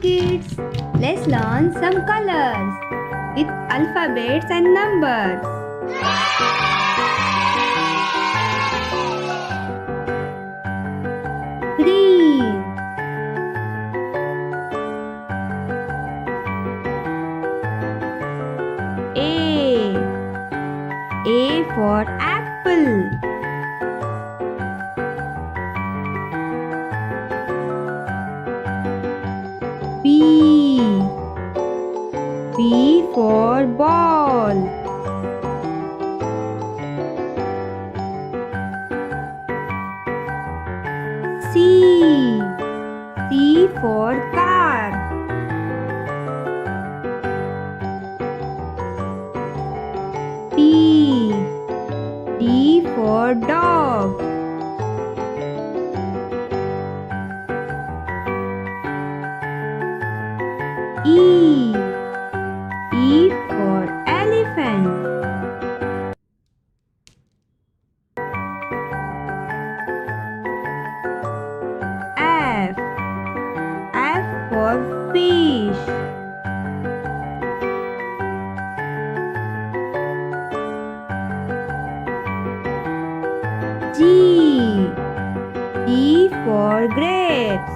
kids, let's learn some colors with alphabets and numbers. Green, A for apple. B for ball. C for car. D for dog. E for elephant. F for fish. G for grapes.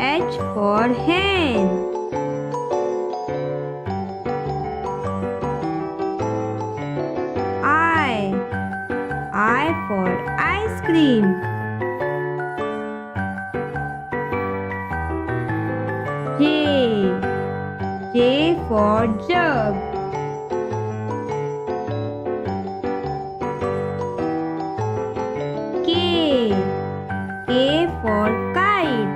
H for hen. I for ice cream. J for jug. K for kite.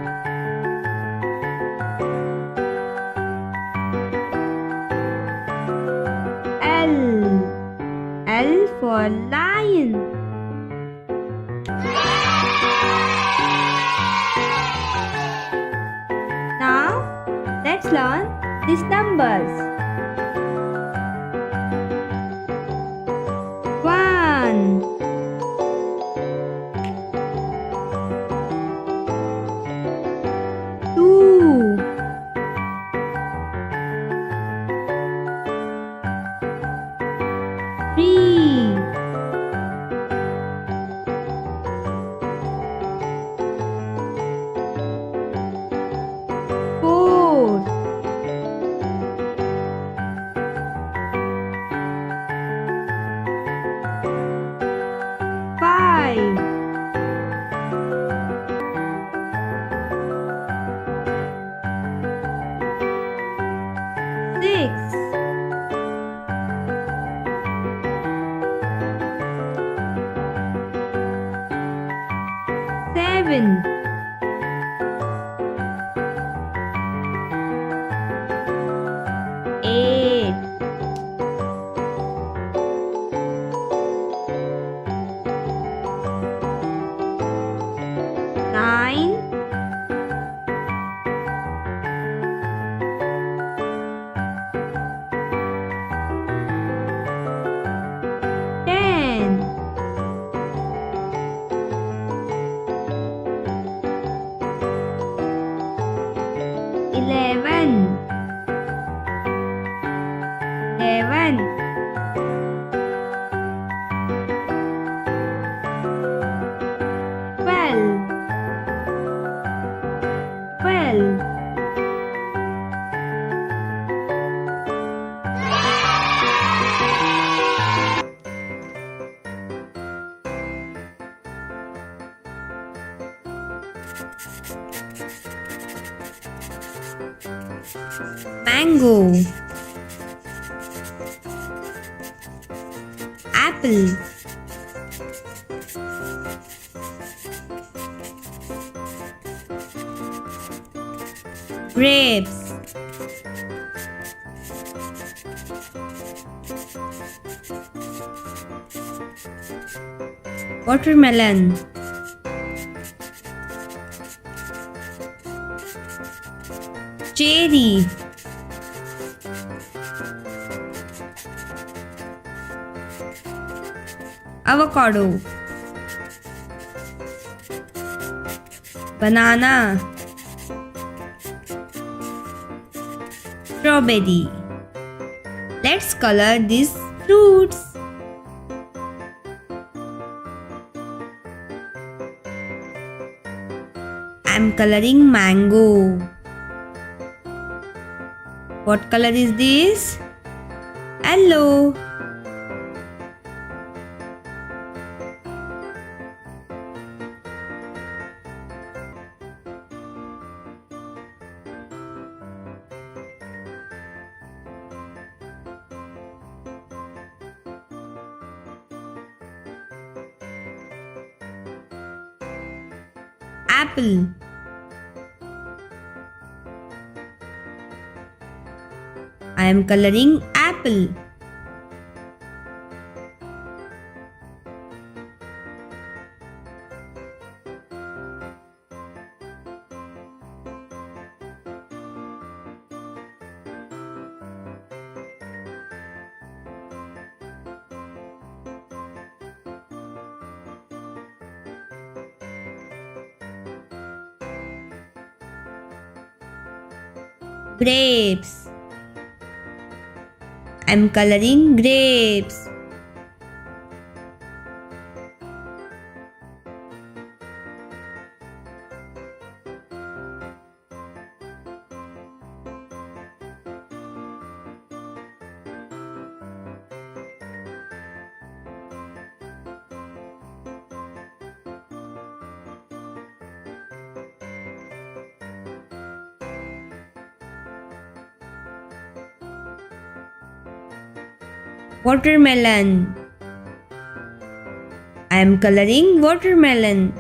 L for lion. Now, let's learn these numbers. 1 2 3 4 5 6 7 8 9 10 11 12 mango, apple, grapes, watermelon, cherry, avocado, banana, strawberry. Let's color these fruits. I'm coloring mango. What color is this? Yellow. Apple. I am coloring apple. Grapes. I'm coloring grapes. Watermelon. I am coloring watermelon.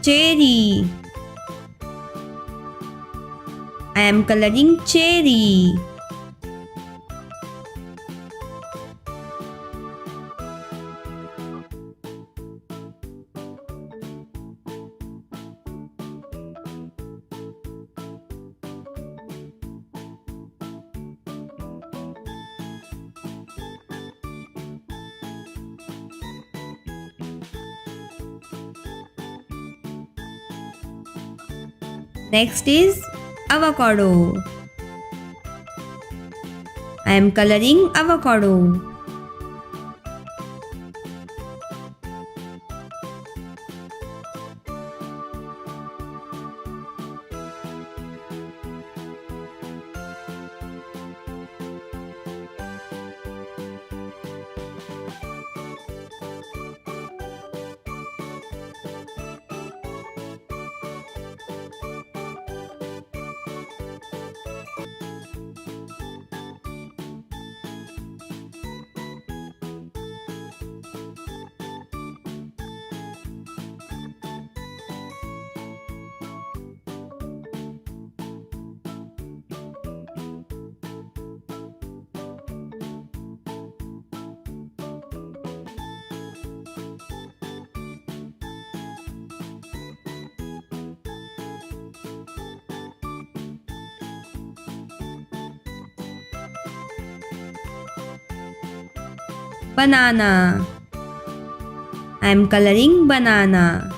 Cherry. I am coloring cherry. Next is avocado. I am coloring avocado. Banana. I am coloring banana.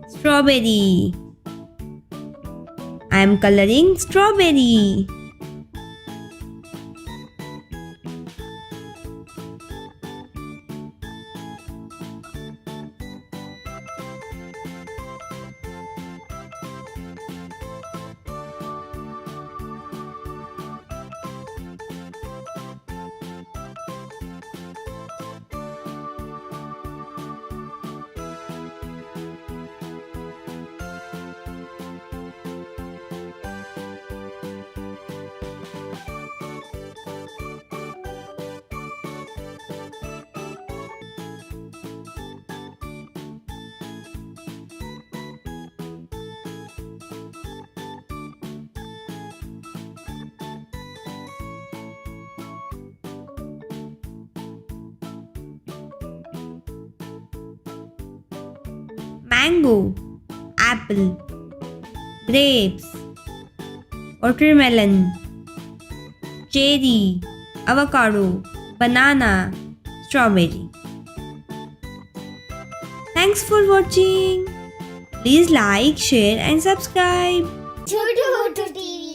Strawberry. I am coloring strawberry. mango, apple, grapes, watermelon, cherry, avocado, banana, strawberry. Thanks for watching. Please like, share and subscribe. Chotu Motu TV.